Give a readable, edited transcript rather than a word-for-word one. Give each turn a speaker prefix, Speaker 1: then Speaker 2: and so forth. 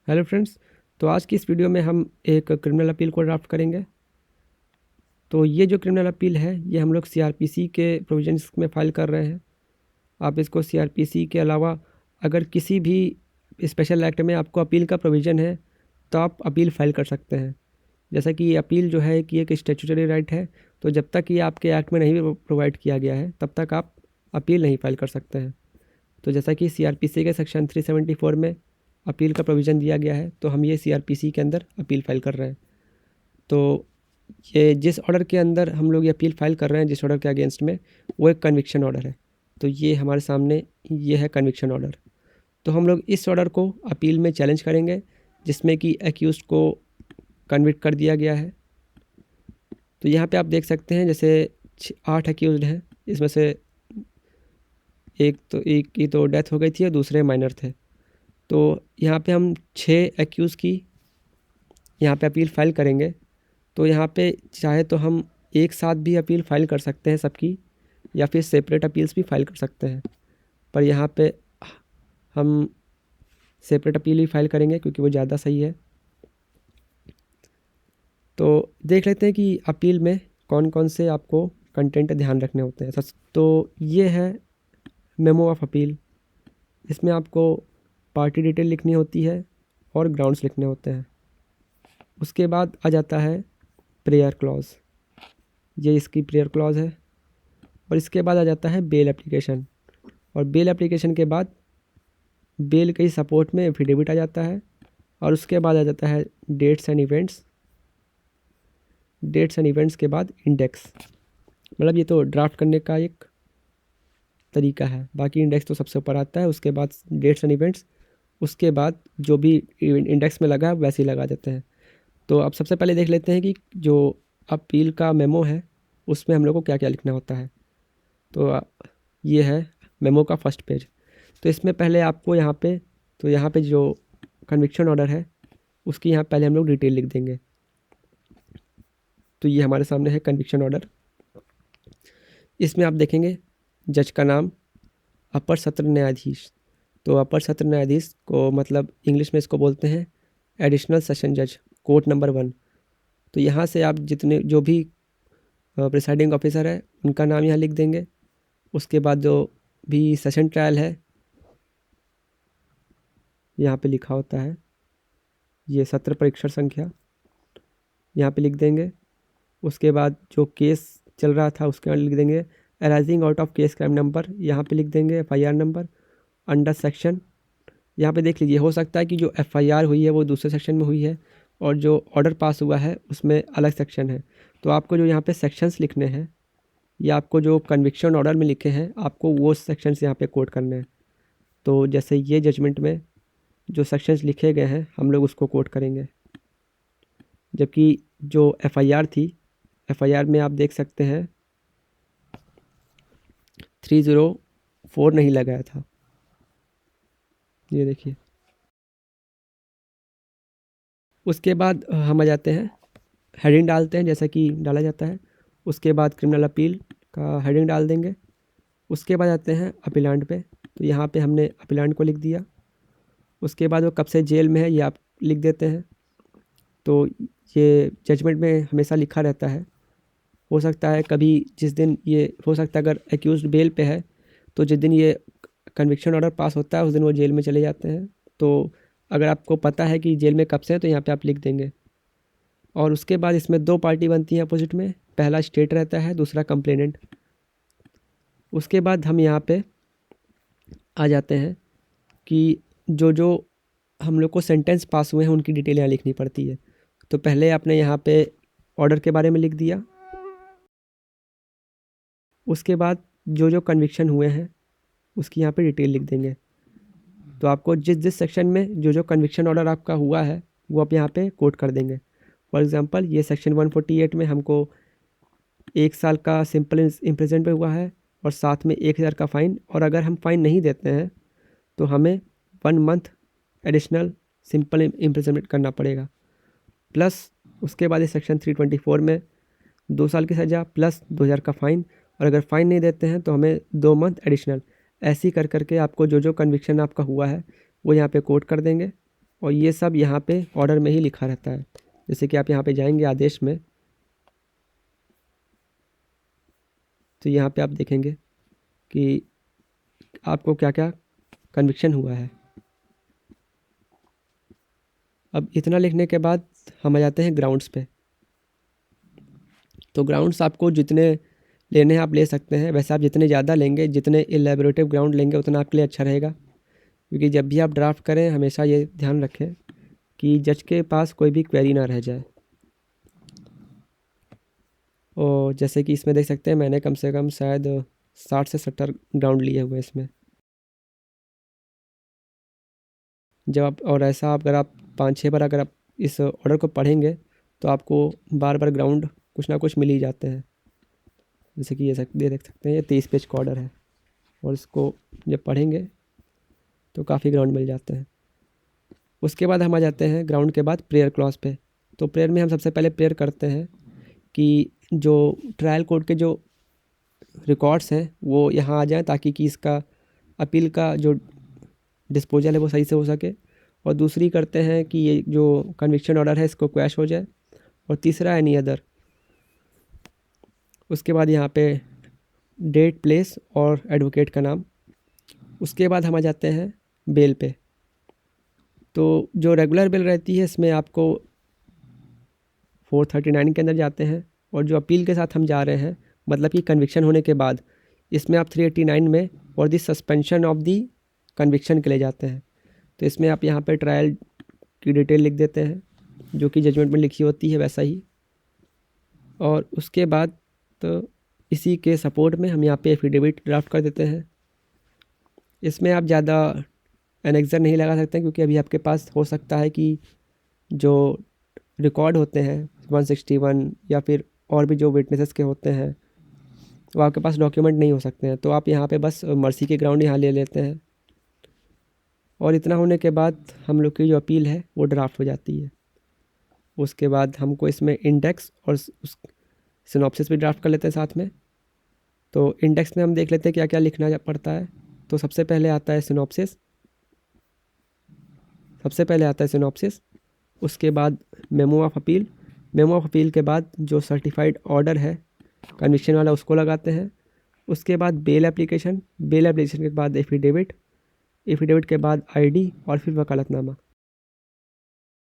Speaker 1: Hello friends. तो आज की इस वीडियो में हम एक क्रिमिनल अपील को ड्राफ्ट करेंगे। तो ये जो क्रिमिनल अपील है ये हम लोग सीआरपीसी के प्रोविजंस में फ़ाइल कर रहे हैं। आप इसको सीआरपीसी के अलावा अगर किसी भी स्पेशल एक्ट में आपको अपील का प्रोविज़न है तो आप अपील फ़ाइल कर सकते हैं। जैसा कि ये अपील जो है कि एक स्टैट्यूटरी राइट है, तो जब तक ये आपके एक्ट में नहीं प्रोवाइड किया गया है तब तक आप अपील नहीं फ़ाइल कर सकते हैं। तो जैसा कि सीआरपीसी के सेक्शन 374 में अपील का प्रोविज़न दिया गया है, तो हम ये सीआरपीसी के अंदर अपील फ़ाइल कर रहे हैं। तो ये जिस ऑर्डर के अंदर हम लोग ये अपील फ़ाइल कर रहे हैं, जिस ऑर्डर के अगेंस्ट में, वो एक कन्विक्शन ऑर्डर है। तो ये हमारे सामने ये है कन्विक्शन ऑर्डर। तो हम लोग इस ऑर्डर को अपील में चैलेंज करेंगे जिसमें कि एक्यूज़ को कन्विक्ट कर दिया गया है। तो यहाँ पे आप देख सकते हैं जैसे 8 एक्यूज़ड हैं, इसमें से एक की तो डेथ हो गई थी और दूसरे माइनर थे। तो यहाँ पे हम 6 एक्यूज़ की यहाँ पे अपील फ़ाइल करेंगे। तो यहाँ पे चाहे तो हम एक साथ भी अपील फ़ाइल कर सकते हैं सबकी, या फिर सेपरेट अपील्स भी फ़ाइल कर सकते हैं। पर यहाँ पे हम सेपरेट अपील ही फ़ाइल करेंगे क्योंकि वो ज़्यादा सही है। तो देख लेते हैं कि अपील में कौन कौन से आपको कंटेंट ध्यान रखने होते हैं। तो ये है मेमो ऑफ अपील। इसमें आपको पार्टी डिटेल लिखनी होती है और ग्राउंड्स लिखने होते हैं। उसके बाद आ जाता है प्रेयर क्लॉज, ये इसकी प्रेयर क्लॉज है। और इसके बाद आ जाता है बेल एप्लीकेशन, और बेल एप्लीकेशन के बाद बेल के सपोर्ट में एफिडेविट आ जाता है। और उसके बाद आ जाता है dates and events. Dates and events के बाद इंडेक्स। मतलब ये तो ड्राफ्ट करने का एक तरीका है। बाकी इंडेक्स तो सबसे ऊपर आता है, उसके बाद डेट्स एंड इवेंट्स, उसके बाद जो भी इंडेक्स में लगा है वैसे ही लगा देते हैं। तो अब सबसे पहले देख लेते हैं कि जो अपील का मेमो है उसमें हम लोग को क्या क्या लिखना होता है। तो ये है मेमो का फर्स्ट पेज। तो इसमें पहले आपको यहाँ पे जो कन्विक्शन ऑर्डर है उसकी यहाँ पहले हम लोग डिटेल लिख देंगे। तो ये हमारे सामने है कन्विक्शन ऑर्डर। इसमें आप देखेंगे जज का नाम अपर सत्र न्यायाधीश। तो अपर सत्र न्यायाधीश को मतलब इंग्लिश में इसको बोलते हैं एडिशनल सेशन जज, कोर्ट नंबर 1। तो यहाँ से आप जितने जो भी प्रिसाइडिंग ऑफिसर है उनका नाम यहाँ लिख देंगे। उसके बाद जो भी सेशन ट्रायल है यहाँ पे लिखा होता है, ये सत्र परीक्षण संख्या यहाँ पे लिख देंगे। उसके बाद जो केस चल रहा था उसके बाद लिख देंगे arising out of case crime number, यहाँ पे लिख देंगे एफआईआर नंबर अंडर सेक्शन। यहाँ पे देख लीजिए, हो सकता है कि जो एफआईआर हुई है वो दूसरे सेक्शन में हुई है और जो ऑर्डर पास हुआ है उसमें अलग सेक्शन है। तो आपको जो यहाँ पे सेक्शंस लिखने हैं या आपको जो कन्विक्शन ऑर्डर में लिखे हैं आपको वो सेक्शंस यहाँ पे कोट करने हैं। तो जैसे ये जजमेंट में जो सेक्शंस लिखे गए हैं हम लोग उसको कोट करेंगे। जबकि जो एफआईआर थी, एफआईआर में आप देख सकते हैं 304 नहीं लगाया था, ये देखिए। उसके बाद हम आ जाते हैं हेडिंग डालते हैं जैसा कि डाला जाता है। उसके बाद क्रिमिनल अपील का हेडिंग डाल देंगे। उसके बाद आते हैं अपीलांट पे। तो यहाँ पे हमने अपीलांट को लिख दिया। उसके बाद वो कब से जेल में है ये आप लिख देते हैं। तो ये जजमेंट में हमेशा लिखा रहता है। हो सकता है कभी जिस दिन ये हो सकता है अगर एक्यूज्ड बेल पे है तो जिस दिन ये कन्विक्शन ऑर्डर पास होता है उस दिन वो जेल में चले जाते हैं। तो अगर आपको पता है कि जेल में कब से है तो यहाँ पे आप लिख देंगे। और उसके बाद इसमें 2 पार्टी बनती हैं अपोजिट में, पहला स्टेट रहता है, दूसरा कंप्लेनेंट। उसके बाद हम यहाँ पे आ जाते हैं कि जो जो हम लोग को सेंटेंस पास हुए हैं उनकी डिटेल यहाँ लिखनी पड़ती है। तो पहले आपने यहाँ पे ऑर्डर के बारे में लिख दिया। उसके बाद जो जो कन्विक्शन हुए हैं उसकी यहाँ पे डिटेल लिख देंगे। तो आपको जिस जिस सेक्शन में जो जो कन्विक्शन ऑर्डर आपका हुआ है वो आप यहाँ पे कोट कर देंगे। फॉर एग्जांपल ये सेक्शन 148 में हमको 1 साल का सिंपल इम्प्रिजनमेंट पे हुआ है और साथ में 1000 का फ़ाइन, और अगर हम फ़ाइन नहीं देते हैं तो हमें 1 मंथ एडिशनल सिंपल इम्प्रिजनमेंट करना पड़ेगा। प्लस उसके बाद इस सेक्शन 324 में 2 साल की सज़ा प्लस 2000 का फ़ाइन, और अगर फ़ाइन नहीं देते हैं तो हमें 2 मंथ एडिशनल। ऐसे ही कर करके आपको जो जो कन्विक्शन आपका हुआ है वो यहाँ पे कोट कर देंगे। और ये सब यहाँ पे ऑर्डर में ही लिखा रहता है। जैसे कि आप यहाँ पे जाएंगे आदेश में, तो यहाँ पे आप देखेंगे कि आपको क्या क्या कन्विक्शन हुआ है। अब इतना लिखने के बाद हम आ जाते हैं ग्राउंड्स पे। तो ग्राउंड्स आपको जितने लेने हैं आप ले सकते हैं। वैसे आप जितने ज़्यादा लेंगे, जितने इलेबोरेटिव ग्राउंड लेंगे, उतना आपके लिए अच्छा रहेगा। क्योंकि जब भी आप ड्राफ्ट करें हमेशा ये ध्यान रखें कि जज के पास कोई भी क्वेरी ना रह जाए। और जैसे कि इसमें देख सकते हैं मैंने कम से कम शायद 60 से 70 ग्राउंड लिए हुए हैं इसमें। जब आप और ऐसा अगर आप 5-6 बार अगर आप इस ऑर्डर को पढ़ेंगे तो आपको बार बार ग्राउंड कुछ ना कुछ मिल ही जाते हैं। जैसे कि ये देख सकते हैं, ये 23 पेज का ऑर्डर है और इसको जब पढ़ेंगे तो काफ़ी ग्राउंड मिल जाते हैं। उसके बाद हम आ जाते हैं ग्राउंड के बाद प्रेयर क्लॉज पे। तो प्रेयर में हम सबसे पहले प्रेयर करते हैं कि जो ट्रायल कोर्ट के जो रिकॉर्ड्स हैं वो यहाँ आ जाएं, ताकि कि इसका अपील का जो डिस्पोजल है वो सही से हो सके। और दूसरी करते हैं कि ये जो कन्विक्शन ऑर्डर है इसको क्वैश हो जाए। और तीसरा एनी अदर। उसके बाद यहाँ पे डेट, प्लेस और एडवोकेट का नाम। उसके बाद हम आ जाते हैं बेल पे। तो जो रेगुलर बेल रहती है इसमें आपको 439 के अंदर जाते हैं। और जो अपील के साथ हम जा रहे हैं, मतलब कि कन्विक्शन होने के बाद, इसमें आप 389 में और दी सस्पेंशन ऑफ दी कन्विक्शन के लिए जाते हैं। तो इसमें आप यहाँ पे ट्रायल की डिटेल लिख देते हैं जो कि जजमेंट में लिखी होती है वैसा ही। और उसके बाद तो इसी के सपोर्ट में हम यहाँ पे एफिडेविट ड्राफ्ट कर देते हैं। इसमें आप ज़्यादा एनेक्सर नहीं लगा सकते क्योंकि अभी आपके पास हो सकता है कि जो रिकॉर्ड होते हैं 161 या फिर और भी जो विटनेसेस के होते हैं वो आपके पास डॉक्यूमेंट नहीं हो सकते हैं। तो आप यहाँ पे बस मर्सी के ग्राउंड यहाँ ले लेते हैं। और इतना होने के बाद हम लोग की जो अपील है वो ड्राफ्ट हो जाती है। उसके बाद हमको इसमें इंडेक्स और सिनॉप्सिस भी ड्राफ्ट कर लेते हैं साथ में। तो इंडेक्स में हम देख लेते हैं क्या क्या लिखना पड़ता है। तो सबसे पहले आता है सिनॉप्सिस। उसके बाद memo of appeal. Memo of appeal के बाद जो सर्टिफाइड ऑर्डर है कन्विक्शन वाला उसको लगाते हैं। उसके बाद बेल एप्लीकेशन के बाद एफिडेविट के बाद आईडी और फिर वकालतनामा।